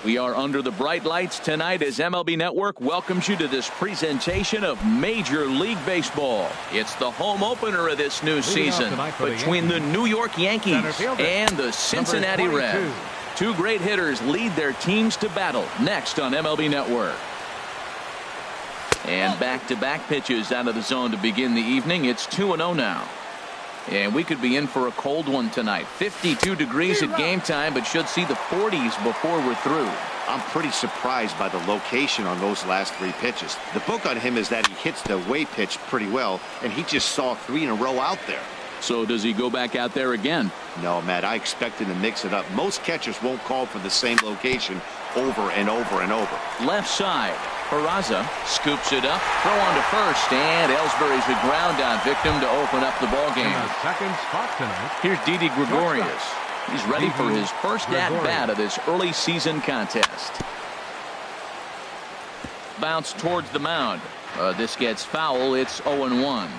We are under the bright lights tonight as MLB Network welcomes you to this presentation of Major League Baseball. It's the home opener of this new season between the New York Yankees and the Cincinnati Reds. Two great hitters lead their teams to battle next on MLB Network. And back-to-back pitches out of the zone to begin the evening. It's 2-0 now. And we could be in for a cold one tonight. 52 degrees at game time, but should see the 40s before we're through. I'm pretty surprised by the location on those last three pitches. The book on him is that he hits the away pitch pretty well, and he just saw 3 in a row out there. So does he go back out there again? No, Matt, I expect him to mix it up. Most catchers won't call for the same location over and over and over. Left side. Peraza scoops it up, throw on to first, and Ellsbury's a ground out victim to open up the ball game. Second spot tonight. Here's Didi Gregorius. He's ready for his first at-bat of this early season contest. Bounce towards the mound. This gets foul. It's 0-1.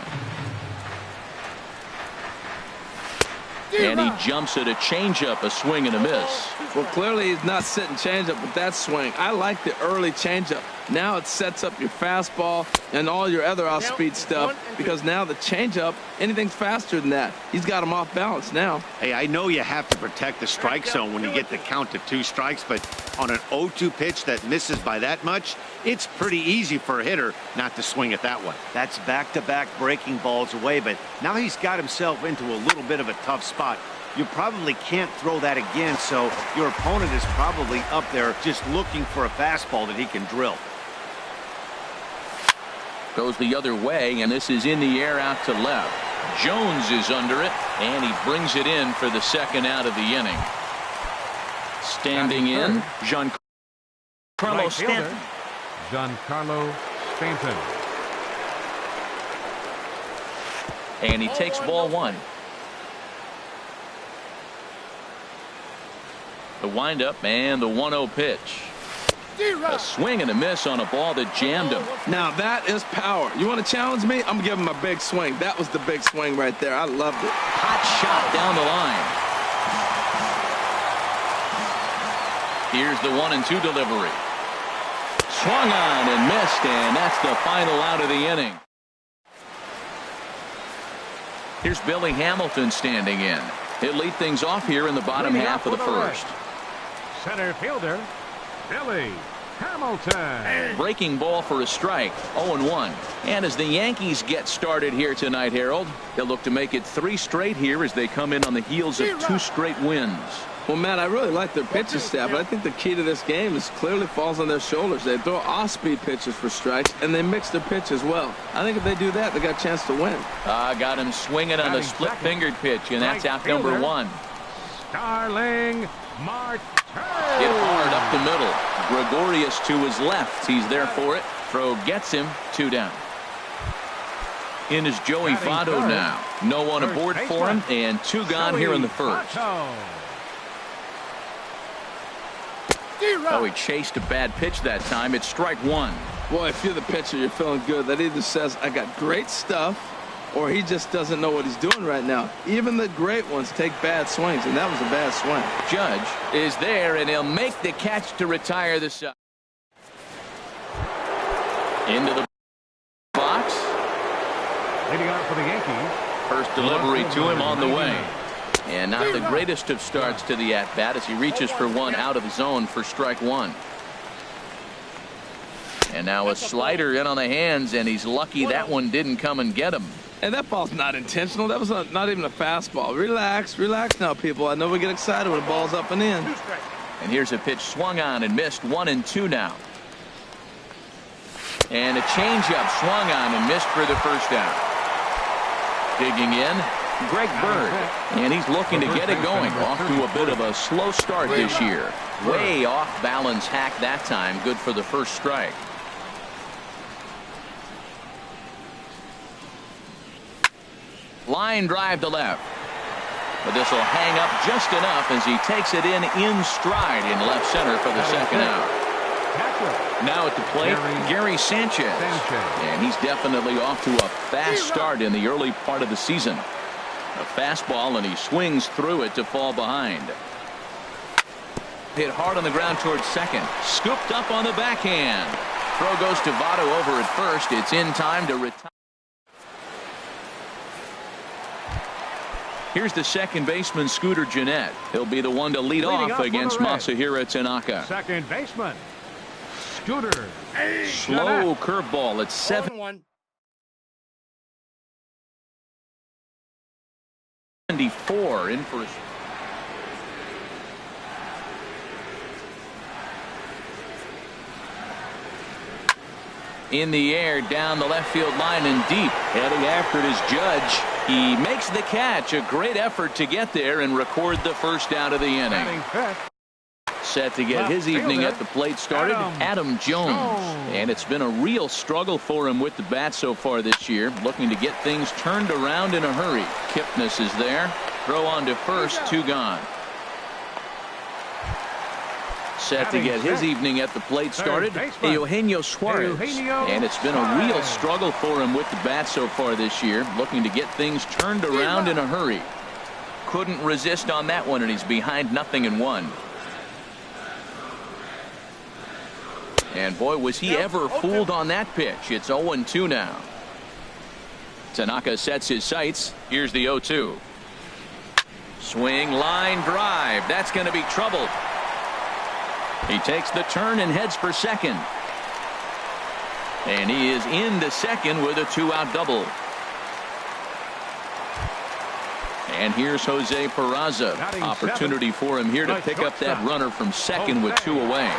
And he jumps at a changeup, a swing and a miss. Well, clearly he's not sitting changeup with that swing. I like the early changeup. Now it sets up your fastball and all your other off-speed stuff, because now the changeup, anything's faster than that. He's got him off balance now. Hey, I know you have to protect the strike zone when you get the count to 2 strikes, but on an 0-2 pitch that misses by that much, it's pretty easy for a hitter not to swing at that one. That's back-to-back breaking balls away, but now he's got himself into a little bit of a tough spot. You probably can't throw that again, so your opponent is probably up there just looking for a fastball that he can drill. Goes the other way, and this is in the air out to left. Jones is under it, and he brings it in for the second out of the inning. Standing in, Giancarlo Stanton. Giancarlo Stanton. And he takes ball 1. The windup and the 1-0 pitch. A swing and a miss on a ball that jammed him. Now that is power. You want to challenge me? I'm going to give him a big swing. That was the big swing right there. I loved it. Hot shot down the line. Here's the 1-2 delivery. Swung on and missed, and that's the final out of the inning. Here's Billy Hamilton standing in. He'll lead things off here in the bottom half of the first. Center fielder, Billy Hamilton. Breaking ball for a strike, 0-1. And as the Yankees get started here tonight, Harold, they'll look to make it 3 straight here as they come in on the heels of 2 straight wins. Well, Matt, I really like their pitching staff, but I think the key to this game is clearly falls on their shoulders. They throw off-speed pitches for strikes, and they mix their pitch as well. I think if they do that, they got a chance to win. Got him swinging on the split-fingered pitch, and that's out number 1. Starling Marte. Hit hard up the middle. Gregorius to his left. He's there for it. Throw gets him. 2 down. In is Joey Votto now. No one aboard for him, and 2 gone here in the first. Oh, he chased a bad pitch that time. It's strike 1. Boy, if you're the pitcher, you're feeling good. That either says, I got great stuff, or he just doesn't know what he's doing right now. Even the great ones take bad swings, and that was a bad swing. Judge is there, and he'll make the catch to retire the side. Into the box. Leading out for the Yankees. First delivery to him on the way. And not the greatest of starts to the at-bat as he reaches for 1 out of the zone for strike 1. And now a slider in on the hands, and he's lucky that one didn't come and get him. And that ball's not intentional. That was not even a fastball. Relax now, people. I know we get excited when the ball's up and in. And here's a pitch swung on and missed. 1-2 now. And a changeup swung on and missed for the first out. Digging in, Greg Bird, and he's looking to get it going. Off to a bit of a slow start this year. Way off balance hack that time. Good for the first strike. Line drive to left. But this will hang up just enough as he takes it in stride in left center for the second out. Now at the plate, Gary Sanchez. And he's definitely off to a fast start in the early part of the season. A fastball, and he swings through it to fall behind. Hit hard on the ground towards second. Scooped up on the backhand. Throw goes to Votto over at first. It's in time to retire. Here's the second baseman, Scooter Gennett. He'll be the one to lead off against Masahiro Tanaka. Second baseman, Scooter. Slow curveball at 74 in for a in the air down the left field line and deep. Heading after it is Judge. He makes the catch. A great effort to get there and record the first out of the inning. Set to get his evening at the plate started, Adam Jones. And it's been a real struggle for him with the bat so far this year. Looking to get things turned around in a hurry. Kipnis is there. Throw on to first, 2 gone. Set to get his evening at the plate started, Eugenio Suarez. And it's been a real struggle for him with the bat so far this year. Looking to get things turned around in a hurry. Couldn't resist on that one, and he's behind 0-1. And boy, was he ever fooled on that pitch. It's 0-2 now. Tanaka sets his sights. Here's the 0-2. Swing, line drive. That's going to be trouble. He takes the turn and heads for second. And he is into second with a 2-out double. And here's Jose Peraza. Opportunity for him here to pick up that runner from second with 2 away.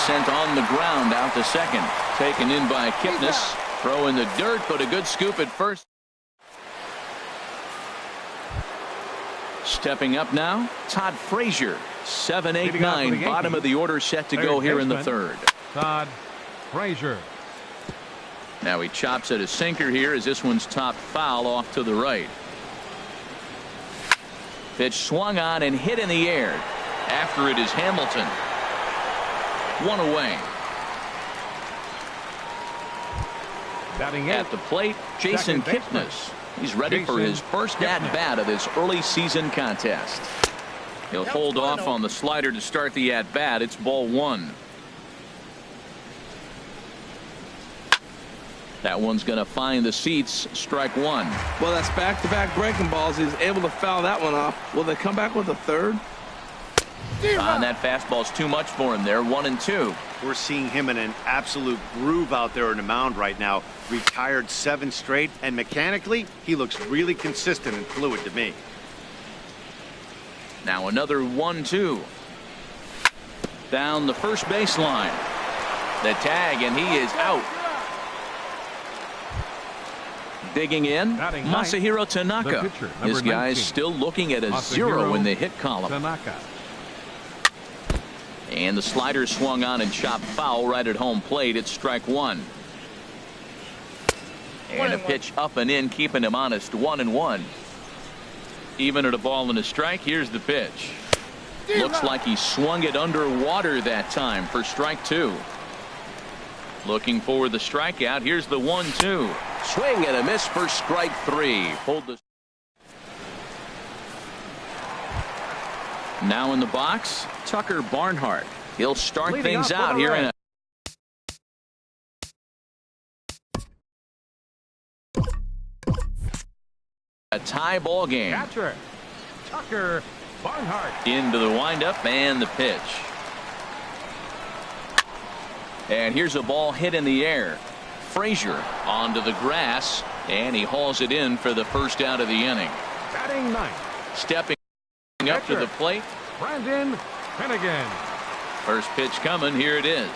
Sent on the ground out to second. Taken in by Kipnis. Throw in the dirt, but a good scoop at first. Stepping up now, Todd Frazier. 7, 8, 9, bottom of the order set to go here in the third. Todd Frazier. Now he chops at a sinker here as this one's top foul off to the right. Pitch swung on and hit in the air. After it is Hamilton. 1 away. At the plate, Jason Kipnis. He's ready for his first at-bat of this early season contest. He'll hold off on the slider to start the at-bat. It's ball 1. That one's going to find the seats. Strike 1. Well, that's back-to-back breaking balls. He's able to foul that one off. Will they come back with a third? And that fastball's too much for him there. 1-2. We're seeing him in an absolute groove out there on the mound right now. Retired 7 straight, and mechanically, he looks really consistent and fluid to me. Now another 1-2. Down the first baseline. The tag, and he is out. Digging in, Masahiro Tanaka. This guy's still looking at a 0 in the hit column. And the slider swung on and chopped foul right at home plate. It's strike 1. And a pitch up and in, keeping him honest. 1-1. Even at a ball and a strike. Here's the pitch. Looks like he swung it underwater that time for strike 2. Looking for the strikeout. Here's the 1-2. Swing and a miss for strike 3. Hold the. Now in the box, Tucker Barnhart. He'll start things out here in a tie ball game. Catcher Tucker Barnhart. Into the windup and the pitch. And here's a ball hit in the air. Frazier onto the grass, and he hauls it in for the first out of the inning. Batting 9th. Stepping up to the plate, Brandon Finnegan. First pitch coming. Here it is.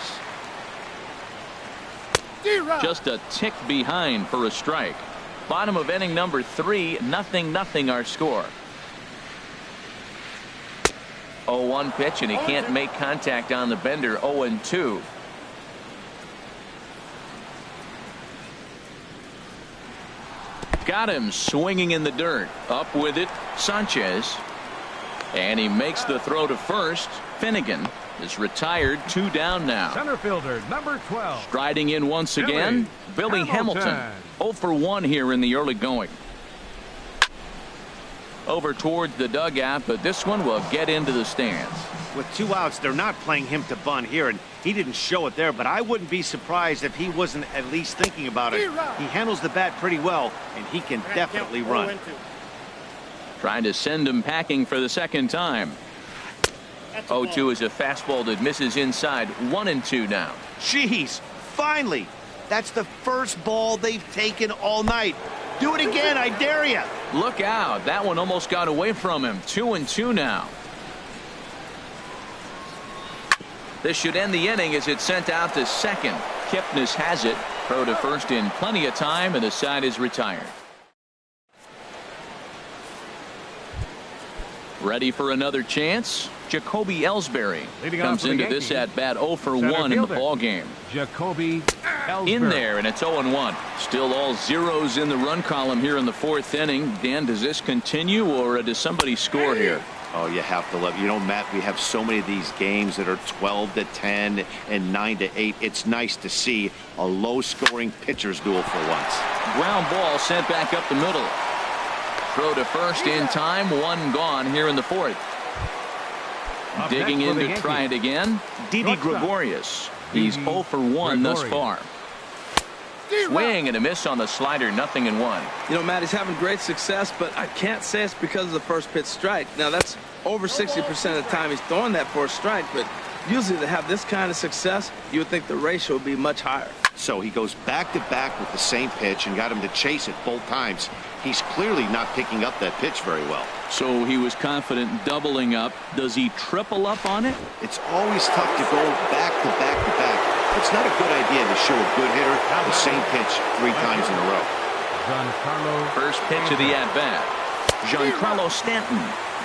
Just a tick behind for a strike. Bottom of inning number 3. 0-0 our score. 0-1 pitch, and he can't make contact on the bender. 0-2. Got him swinging in the dirt. Up with it, Sanchez. And he makes the throw to first. Finnegan is retired. 2 down now. Center fielder number 12. Striding in once again, Billy Hamilton. 0 for 1 here in the early going. Over towards the dugout, but this one will get into the stands. With 2 outs, they're not playing him to bunt here, and he didn't show it there, but I wouldn't be surprised if he wasn't at least thinking about it. He handles the bat pretty well, and he can definitely run. Trying to send him packing for the second time. 0-2 is a fastball that misses inside. 1-2 now. Jeez, finally. That's the first ball they've taken all night. Do it again, I dare you. Look out. That one almost got away from him. 2-2 now. This should end the inning as it's sent out to second. Kipnis has it. Throw to first in plenty of time, and the side is retired. Ready for another chance? Jacoby Ellsbury comes into this at bat 0 for 1 in the ball game. Jacoby Ellsbury. In there, and it's 0-1. Still all zeros in the run column here in the 4th inning. Dan, does this continue, or does somebody score here? Oh, you have to love. You know, Matt, we have so many of these games that are 12-10 and 9-8. It's nice to see a low-scoring pitcher's duel for once. Ground ball sent back up the middle. Throw to first in time. 1 gone here in the 4th. Digging in to try it again. Didi Gregorius. He's 0 for 1 thus far. Swing and a miss on the slider. 0-1. You know, Matt, he's having great success, but I can't say it's because of the first pitch strike. Now, that's over 60% of the time he's throwing that for a strike, but usually to have this kind of success, you would think the ratio would be much higher. So he goes back-to-back with the same pitch and got him to chase it both times. He's clearly not picking up that pitch very well. So he was confident doubling up. Does he triple up on it? It's always tough to go back-to-back-to-back. It's not a good idea to show a good hitter the same pitch 3 times in a row. First pitch of the at-bat. Giancarlo Stanton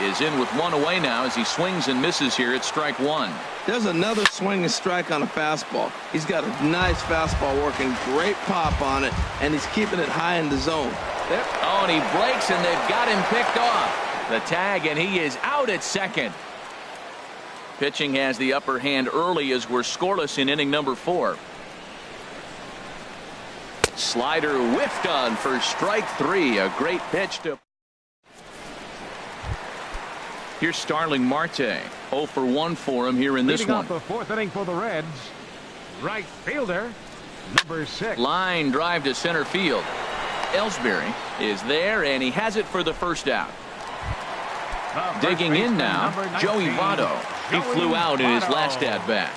is in with 1 away now as he swings and misses here at strike 1. There's another swing and strike on a fastball. He's got a nice fastball working, great pop on it, and he's keeping it high in the zone. Oh, and he breaks, and they've got him picked off. The tag, and he is out at second. Pitching has the upper hand early as we're scoreless in inning number 4. Slider whiffed on for strike 3. A great pitch to. Here's Starling Marte. 0 for 1 for him here in this Leading one. off the 4th inning for the Reds, right fielder, number 6. Line drive to center field. Ellsbury is there, and he has it for the first out. Digging in now, Joey Votto. He flew out in his last at-bat.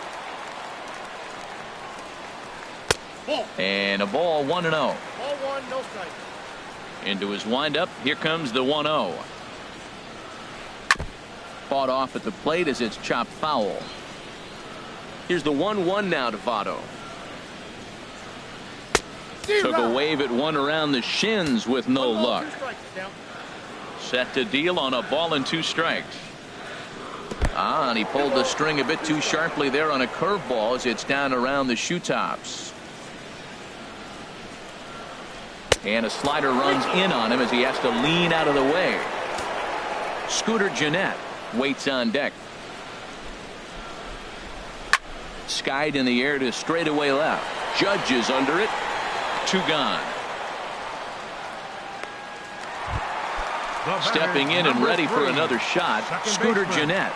And a ball 1-0. Ball 1, no strike. Into his windup, here comes the 1-0. Fought off at the plate as it's chopped foul. Here's the 1-1 now to Votto. Took a wave at one around the shins with no luck. Set to deal on a ball and 2 strikes. And he pulled the string a bit too sharply there on a curveball as it's down around the shoe tops. And a slider runs in on him as he has to lean out of the way. Scooter Gennett waits on deck. Skied in the air to straightaway left. Judge is under it. 2 gone. Stepping in and ready for another shot. Scooter Gennett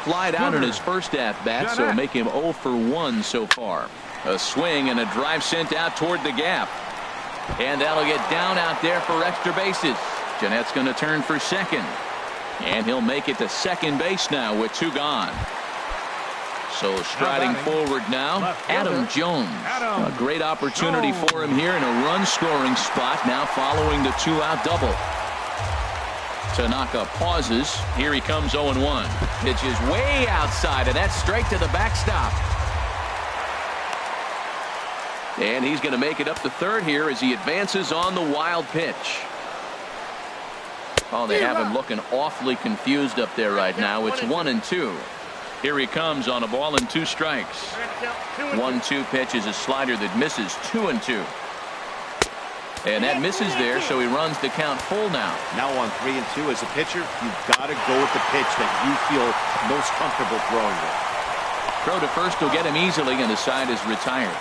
flied out in his first at-bat, so make him 0 for 1 so far. A swing and a drive sent out toward the gap. And that'll get down out there for extra bases. Gennett's going to turn for second. And he'll make it to second base now with 2 gone. So striding forward now, Adam Jones. A great opportunity for him here in a run-scoring spot now following the 2-out double. Tanaka pauses. Here he comes 0-1. Pitch is way outside, and that's straight to the backstop. And he's going to make it up to third here as he advances on the wild pitch. Oh, they have him looking awfully confused up there right now. It's 1-2. Here he comes on a ball and 2 strikes. 1-2 pitch is a slider that misses. 2-2. And that misses there, so he runs the count full now. Now on 3-2 as a pitcher, you've got to go with the pitch that you feel most comfortable throwing with. Throw to first will get him easily, and the side is retired.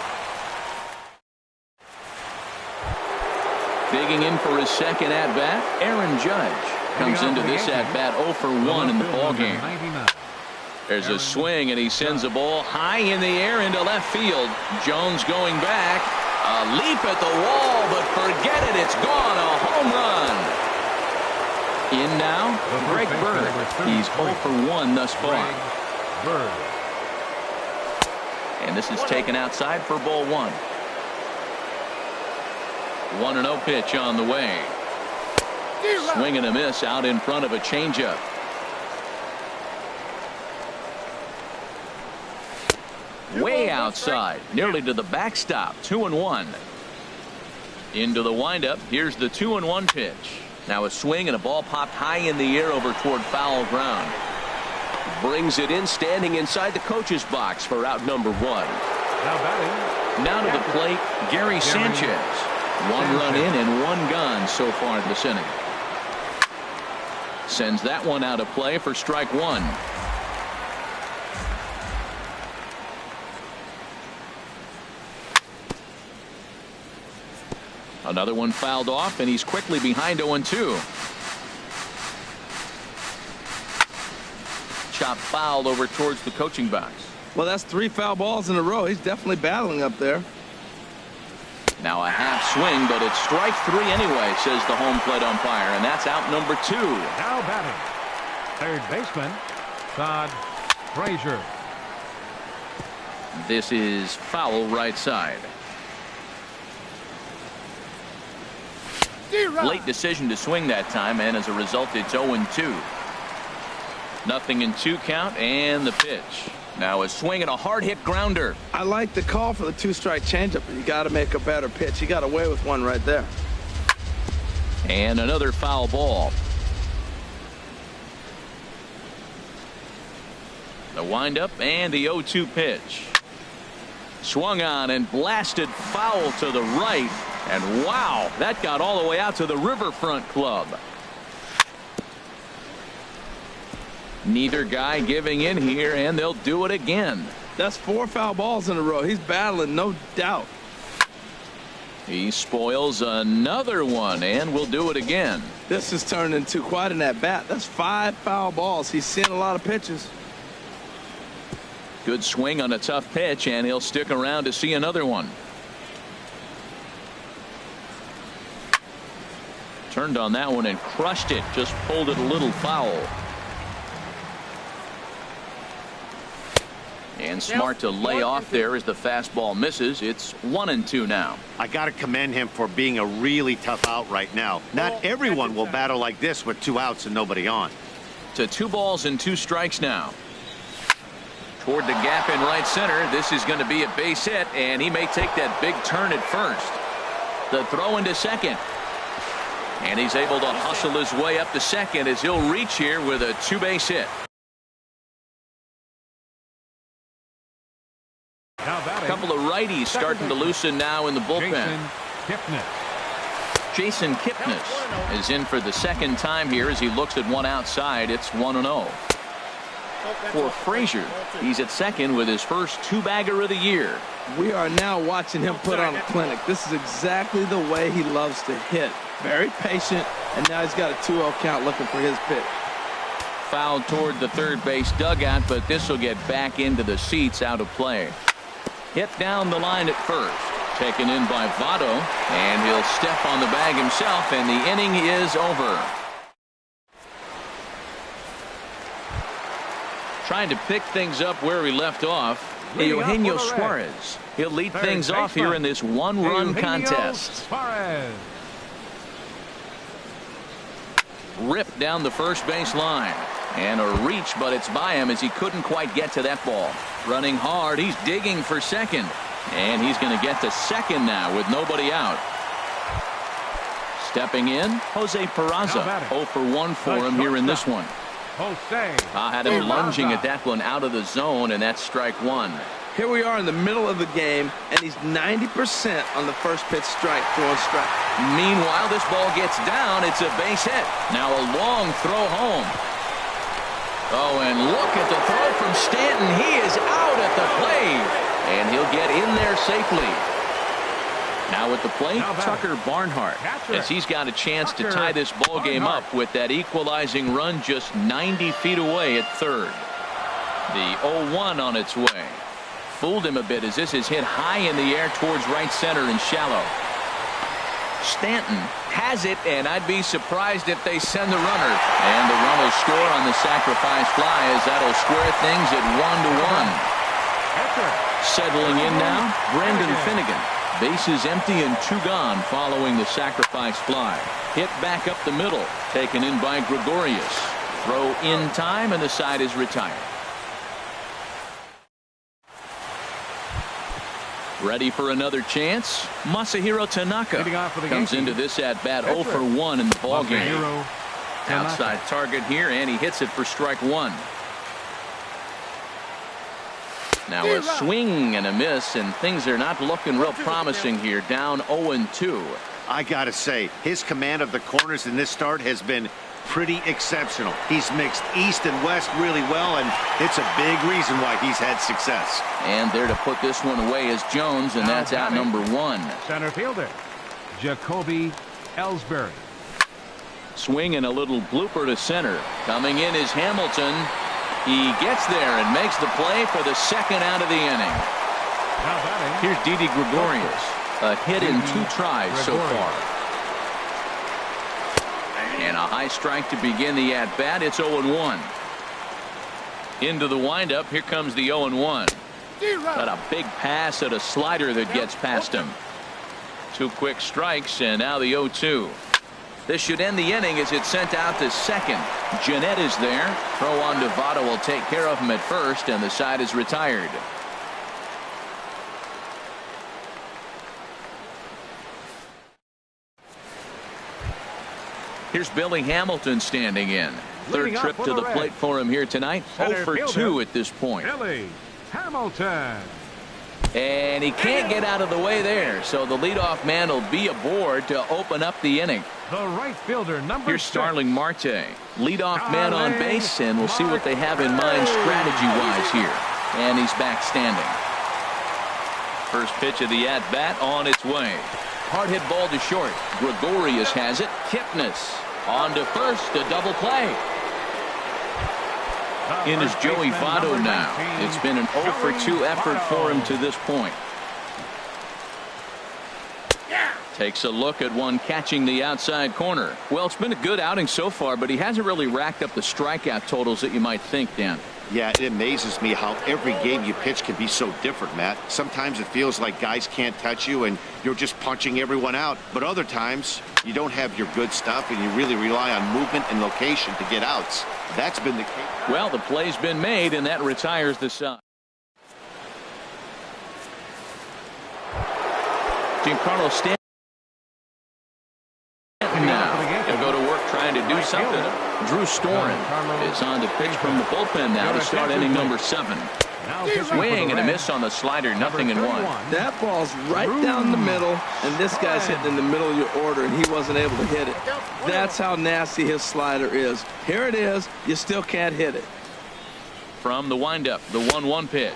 Digging in for his second at-bat, Aaron Judge comes into this at-bat 0 for 1 in the ballgame. There's a swing, and he sends a ball high in the air into left field. Jones going back. A leap at the wall, but forget it. It's gone. A home run. In now, Greg Bird. He's 0 for 1 thus far. And this is taken outside for ball 1. 1-0 pitch on the way. Swing and a miss out in front of a changeup. Way outside, nearly to the backstop. 2-1. Into the windup. Here's the 2-1 pitch. Now a swing and a ball popped high in the air over toward foul ground. Brings it in, standing inside the coach's box for out number 1. Now to the plate, Gary Sanchez. 1 run in and 1 gone so far this inning. Sends that one out of play for strike 1. Another one fouled off, and he's quickly behind 0-2. Chop fouled over towards the coaching box. Well, that's 3 foul balls in a row. He's definitely battling up there. Now a half swing, but it's strike 3 anyway, says the home plate umpire, and that's out number 2. Now batting, third baseman, Todd Frazier. This is foul right side. Late decision to swing that time, and as a result, it's 0-2. Nothing in 2 count, and the pitch. Now a swing and a hard hit grounder. I like the call for the 2-strike changeup, but you got to make a better pitch. He got away with one right there. And another foul ball. The windup and the 0-2 pitch. Swung on and blasted foul to the right. And wow, that got all the way out to the Riverfront Club. Neither guy giving in here, and they'll do it again. That's 4 foul balls in a row. He's battling, no doubt. He spoils another one, and will do it again. This has turned into quite an at-bat. That's 5 foul balls. He's seeing a lot of pitches. Good swing on a tough pitch, and he'll stick around to see another one. Turned on that one and crushed it. Just pulled it a little foul. And smart to lay off there as the fastball misses. It's 1-2 now. I got to commend him for being a really tough out right now. Not everyone will battle like this with 2 outs and nobody on. To 2 balls and 2 strikes now. Toward the gap in right center. This is going to be a base hit, and he may take that big turn at first. The throw into second. And he's able to hustle his way up to second as he'll reach here with a 2-base hit. A couple of righties starting to loosen now in the bullpen. Jason Kipnis is in for the second time here as he looks at one outside. It's 1-0. For Frazier, he's at second with his first 2-bagger of the year. We are now watching him put on a clinic. This is exactly the way he loves to hit. Very patient, and now he's got a 2-0 count looking for his pitch. Fouled toward the third base dugout, but this will get back into the seats, out of play. Hit down the line at first. Taken in by Votto, and he'll step on the bag himself, and the inning is over. Trying to pick things up where he left off, Eugenio Suarez. He'll lead things off here in this 1-run contest. Ripped down the first base line, and a reach, but it's by him as he couldn't quite get to that ball. Running hard, he's digging for second, and he's going to get to second now with nobody out. Stepping in, Jose Peraza. 0 for 1 for him here in this one. Had him lunging at that one out of the zone, and that's strike 1. Here we are in the middle of the game, and he's 90% on the first pitch strike, throwing strike. Meanwhile, this ball gets down. It's a base hit. Now a long throw home. Oh, and look at the throw from Stanton. He is out at the plate, and he'll get in there safely. Now at the plate, Tucker Barnhart, as he's got a chance to tie this ball game up with that equalizing run just 90 feet away at third. The 0-1 on its way. Fooled him a bit as this is hit high in the air towards right center and shallow. Stanton has it, and I'd be surprised if they send the runner. And the run will score on the sacrifice fly as that'll square things at 1-1. Settling in now, Brandon Finnegan. Bases empty and 2 gone following the sacrifice fly. Hit back up the middle, taken in by Gregorius. Throw in time, and the side is retired. Ready for another chance? Masahiro Tanaka comes into this at-bat 0 for 1 in the ballgame. Outside target here, and he hits it for strike 1. Now a swing and a miss, and things are not looking real promising here. Down 0-2. I gotta say, his command of the corners in this start has been pretty exceptional. He's mixed east and west really well, and it's a big reason why he's had success. And there to put this one away is Jones, and that's out number 1. Center fielder, Jacoby Ellsbury. Swing and a little blooper to center. Coming in is Hamilton. He gets there and makes the play for the second out of the inning. Here's Didi Gregorius. A hit in 2 tries so far. And a high strike to begin the at-bat. It's 0-1. Into the windup. Here comes the 0-1. Got a big pass at a slider that gets past him. 2 quick strikes, and now the 0-2. This should end the inning as it's sent out to second. Jeanette is there. Throw on to Votto will take care of him at first, and the side is retired. Here's Billy Hamilton standing in. Third trip to the plate for him here tonight. 0 for 2 at this point. Billy Hamilton. And he can't get out of the way there, so the leadoff man will be aboard to open up the inning. The right fielder, number 6. Here's Starling Marte, leadoff man on base, and we'll see what they have in mind strategy-wise here. And he's back standing. First pitch of the at-bat on its way. Hard hit ball to short. Gregorius has it. Kipnis on to first, a double play. In is Joey Votto now. It's been an 0 for 2 effort for him to this point. Takes a look at one catching the outside corner. Well, it's been a good outing so far, but he hasn't really racked up the strikeout totals that you might think, Dan. Yeah, it amazes me how every game you pitch can be so different, Matt. Sometimes it feels like guys can't touch you and you're just punching everyone out. But other times you don't have your good stuff and you really rely on movement and location to get outs. That's been the case. Well, the play's been made, and that retires the side. Giancarlo Stanton now. He'll go to work trying to do something. Drew Storen is on to pitch from the bullpen now to start inning number 7. Swing and a miss on the slider, 0-1. That ball's right down the middle, and this guy's hitting in the middle of your order, and he wasn't able to hit it. That's how nasty his slider is. Here it is. You still can't hit it. From the windup, the 1-1 pitch.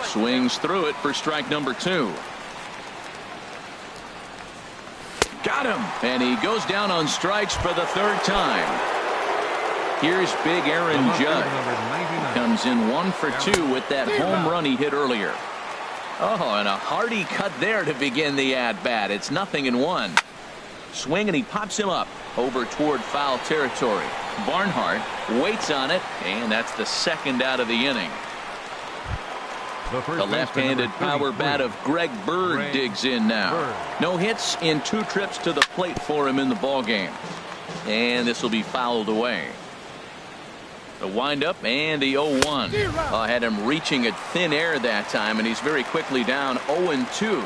Swings through it for strike number 2. Got him, and he goes down on strikes for the 3rd time. Here's big Aaron Judge. Comes in 1 for 2 with that home run he hit earlier. Oh, and a hearty cut there to begin the at-bat. It's 0-1. Swing, and he pops him up over toward foul territory. Barnhart waits on it, and that's the 2nd out of the inning. The left-handed power bat of Greg Bird digs in now. No hits in 2 trips to the plate for him in the ballgame. And this will be fouled away. The windup and the 0-1. Had him reaching at thin air that time, and he's very quickly down 0-2.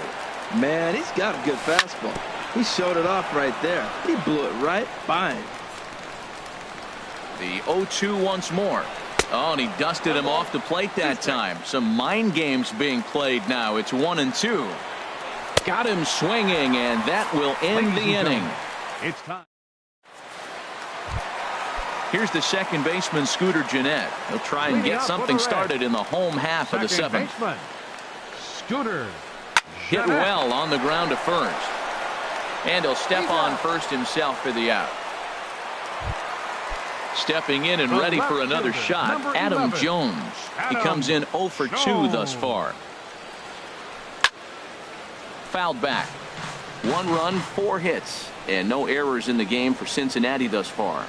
Man, he's got a good fastball. He showed it off right there. He blew it right by him. The 0-2 once more. Oh, and he dusted him off the plate that time. Some mind games being played now. It's 1-2. Got him swinging, and that will end the inning. It's time. Here's the second baseman, Scooter Gennett. He'll try and get something started in the home half of the 7th. Scooter hit well on the ground to first. And he'll step on first himself for the out. Stepping in and ready for another shot, Adam Jones. He comes in 0 for 2 thus far. Fouled back. 1 run, 4 hits, and no errors in the game for Cincinnati thus far.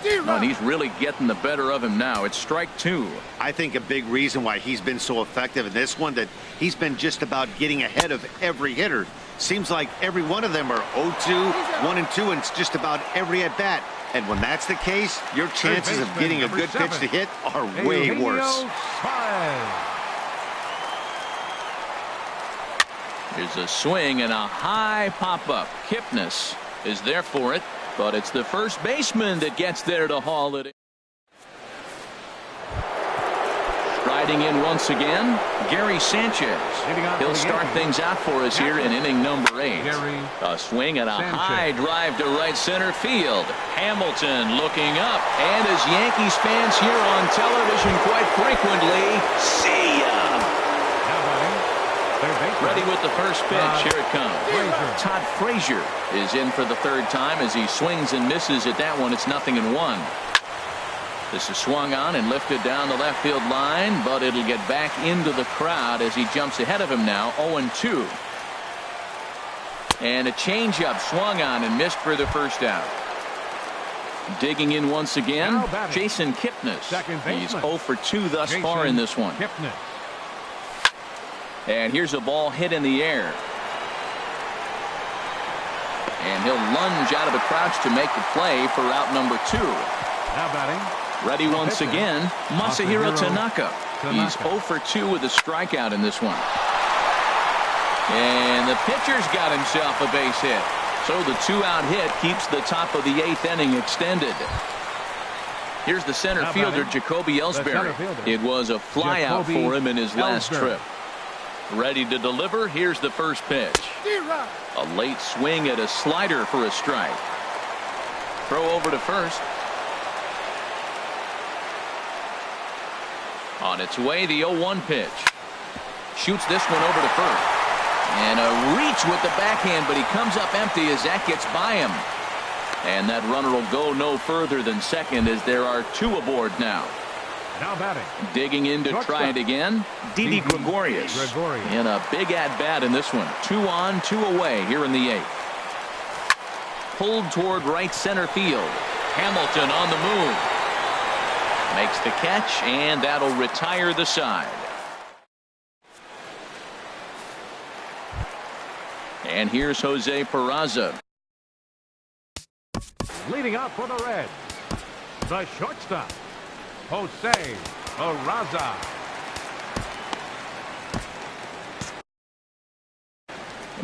And he's really getting the better of him now. It's strike 2. I think a big reason why he's been so effective in this one, that he's been just about getting ahead of every hitter. Seems like every one of them are 0-2, 1-2, and it's just about every at bat. And when that's the case, your chances of getting a good pitch to hit are way worse. Here's a swing and a high pop-up. Kipnis is there for it, but it's the first baseman that gets there to haul it in. Striding in once again, Gary Sanchez. He'll start things out for us here in inning number 8. A swing and a high drive to right center field. Hamilton looking up, and as Yankees fans here on television quite frequently, see ya! Ready with the first pitch. Here it comes. Todd Frazier is in for the 3rd time as he swings and misses at that one. It's 0-1. This is swung on and lifted down the left field line, but it'll get back into the crowd as he jumps ahead of him now. 0-2. And a changeup swung on and missed for the first out. Digging in once again, Jason Kipnis. He's 0 for 2 thus far in this one. And here's a ball hit in the air. And he'll lunge out of the crouch to make the play for out number 2. Now batting. Ready once again, Masahiro Tanaka. He's 0 for 2 with a strikeout in this one. And the pitcher's got himself a base hit. So the 2-out hit keeps the top of the 8th inning extended. Here's the center fielder, Jacoby Ellsbury. It was a flyout for him in his last trip. Ready to deliver. Here's the first pitch. A late swing at a slider for a strike. Throw over to first. On its way, the 0-1 pitch. Shoots this one over to first. And a reach with the backhand, but he comes up empty as that gets by him. And that runner will go no further than second as there are 2 aboard now. Now batting. Digging in to try it again, Didi Gregorius. In a big at-bat in this one. 2 on, 2 away here in the 8th. Pulled toward right center field. Hamilton on the move. Makes the catch, and that'll retire the side. And here's Jose Peraza. Leading up for the Reds, the shortstop, Jose Peraza.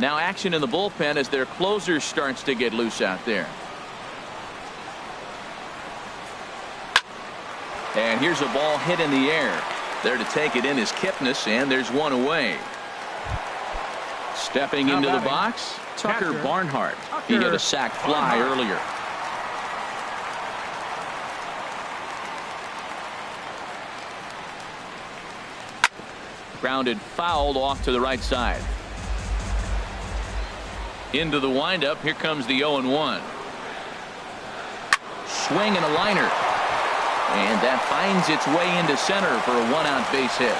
Now action in the bullpen as their closer starts to get loose out there. And here's a ball hit in the air. There to take it in is Kipnis, and there's 1 away. Stepping into the box, Tucker Barnhart. He had a sac fly earlier. Grounded fouled off to the right side. Into the windup. Here comes the 0-1. Swing and a liner. And that finds its way into center for a 1-out base hit.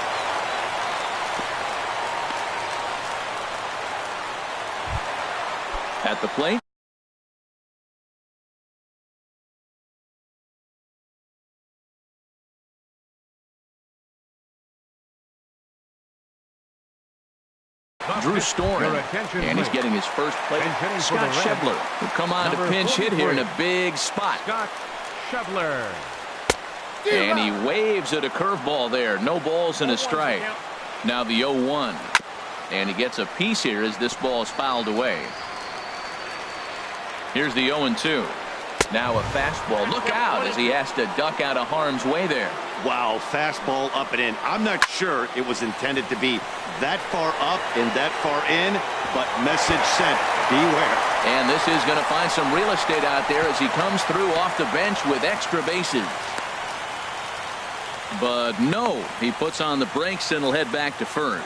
At the plate, Drew Storm, and he's getting his first plate. Scott Schebler will come on to pinch hit here in a big spot. Scott Schebler. And he waves at a curveball there. No balls and a strike. Now the 0-1. And he gets a piece here as this ball is fouled away. Here's the 0-2. Now a fastball. Look out as he has to duck out of harm's way there. Wow, fastball up and in. I'm not sure it was intended to be that far up and that far in, but message sent. Beware. And this is going to find some real estate out there as he comes through off the bench with extra bases. But no, he puts on the brakes and will head back to first.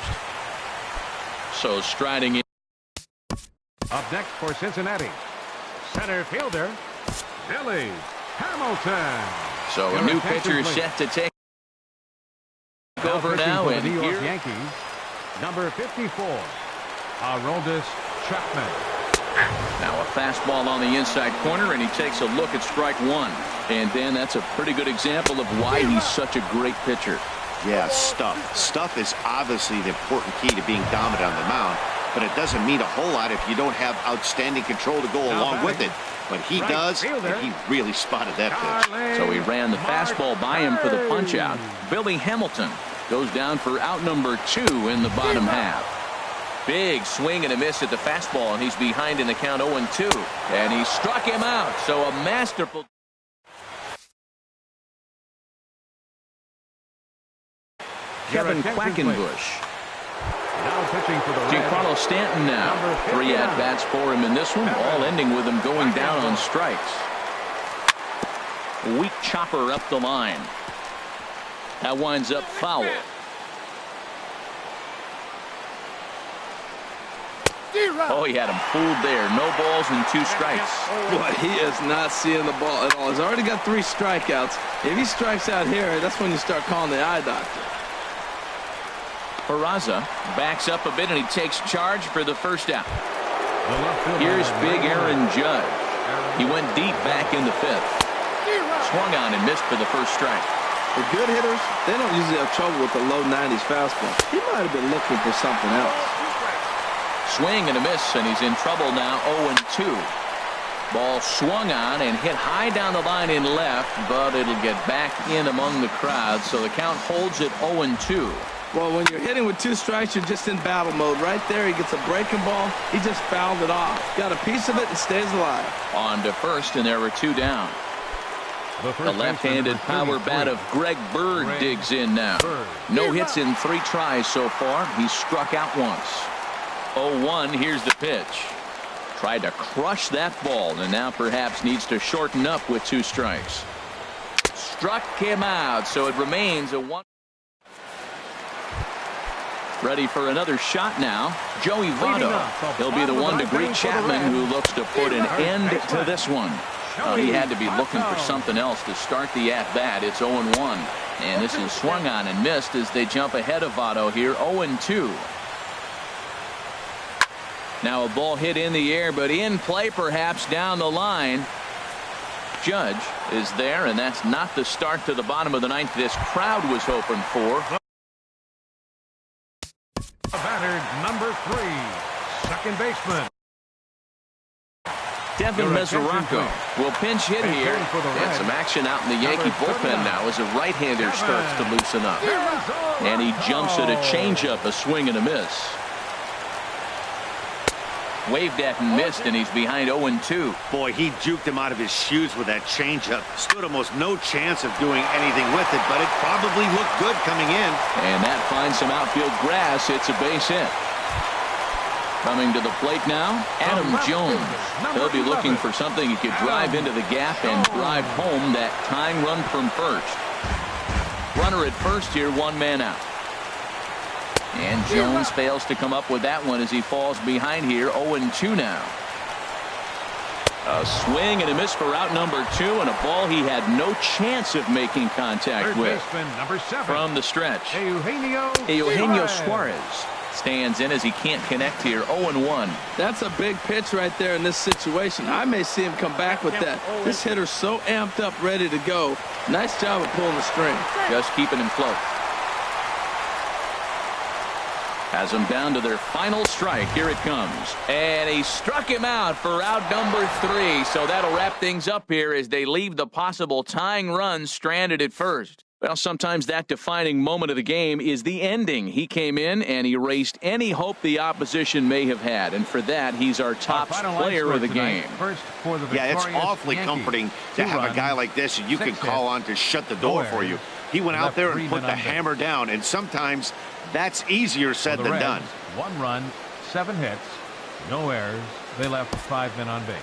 So striding in. Up next for Cincinnati, center fielder Billy Hamilton. So a new pitcher set to take over now, for the and New York here Yankees, number 54, Aroldis Chapman. now a fastball on the inside corner, and he takes a look at strike one. And Dan, that's a pretty good example of why he's such a great pitcher. Yeah, stuff. Stuff is obviously the important key to being dominant on the mound, but it doesn't mean a whole lot if you don't have outstanding control to go along with it. But he does, and he really spotted that pitch. So he ran the fastball by him for the punch out. Billy Hamilton goes down for out number 2 in the bottom half. Big swing and a miss at the fastball, and he's behind in the count 0-2. And he struck him out. So a masterful. Kevin Quackenbush. Now pitching for the Reds, Giancarlo Stanton now. 3 at-bats for him in this one, all ending with him going down on strikes. Weak chopper up the line. That winds up foul. Oh, he had him fooled there. No balls and 2 strikes. Boy, he is not seeing the ball at all. He's already got 3 strikeouts. If he strikes out here, that's when you start calling the eye doctor. Peraza backs up a bit, and he takes charge for the first out. Here's big Aaron Judge. He went deep back in the 5th. Swung on and missed for the first strike. The good hitters, they don't usually have trouble with the low 90s fastball. He might have been looking for something else. Swing and a miss, and he's in trouble now. 0-2. Ball swung on and hit high down the line in left, but it'll get back in among the crowd, so the count holds at 0-2. Well, when you're hitting with 2 strikes, you're just in battle mode. Right there, he gets a breaking ball. He just fouled it off. Got a piece of it and stays alive. On to first, and there were 2 down. The left-handed power bat of Greg Bird digs in now. No hits in 3 tries so far. He's struck out once. 0-1, here's the pitch. Tried to crush that ball, and now perhaps needs to shorten up with 2 strikes. Struck him out, so it remains a 1. Ready for another shot now. Joey Votto. He'll be the one to greet Chapman, who looks to put an end to this one. He had to be looking for something else to start the at-bat. It's 0-1. And this is swung on and missed as they jump ahead of Votto here. 0-2. Now a ball hit in the air, but in play perhaps down the line. Judge is there, and that's not the start to the bottom of the 9th this crowd was hoping for. batter number 3, second baseman Devin Mesoraco will pinch hit here, and some action out in the Yankee bullpen now as a right-hander starts to loosen up. And he jumps at a changeup, a swing and a miss. Waved at and missed, and he's behind 0-2. Boy, he juked him out of his shoes with that changeup. Stood almost no chance of doing anything with it, but it probably looked good coming in. And that finds some outfield grass. It's a base hit. Coming to the plate now, Adam Jones. He'll be looking for something he could drive into the gap and drive home that tying run from first. Runner at first here, 1 man out. And Jones fails to come up with that one as he falls behind here. 0-2 now. A swing and a miss for out number 2, and a ball he had no chance of making contact with. number 7 from the stretch. Eugenio Suarez stands in as he can't connect here. 0-1. That's a big pitch right there in this situation. I may see him come back with that. This hitter's so amped up, ready to go. Nice job of pulling the string. Just keeping him close. Has them down to their final strike. Here it comes. And he struck him out for out number 3. So that'll wrap things up here as they leave the possible tying run stranded at first. Well, sometimes that defining moment of the game is the ending. He came in and erased any hope the opposition may have had. And for that, he's our top player of the game. Yeah, it's awfully comforting to have a guy like this that you can call on to shut the door for you. He went out there and put the hammer down, and sometimes that's easier said than done. 1 run, 7 hits, no errors. They left 5 men on base.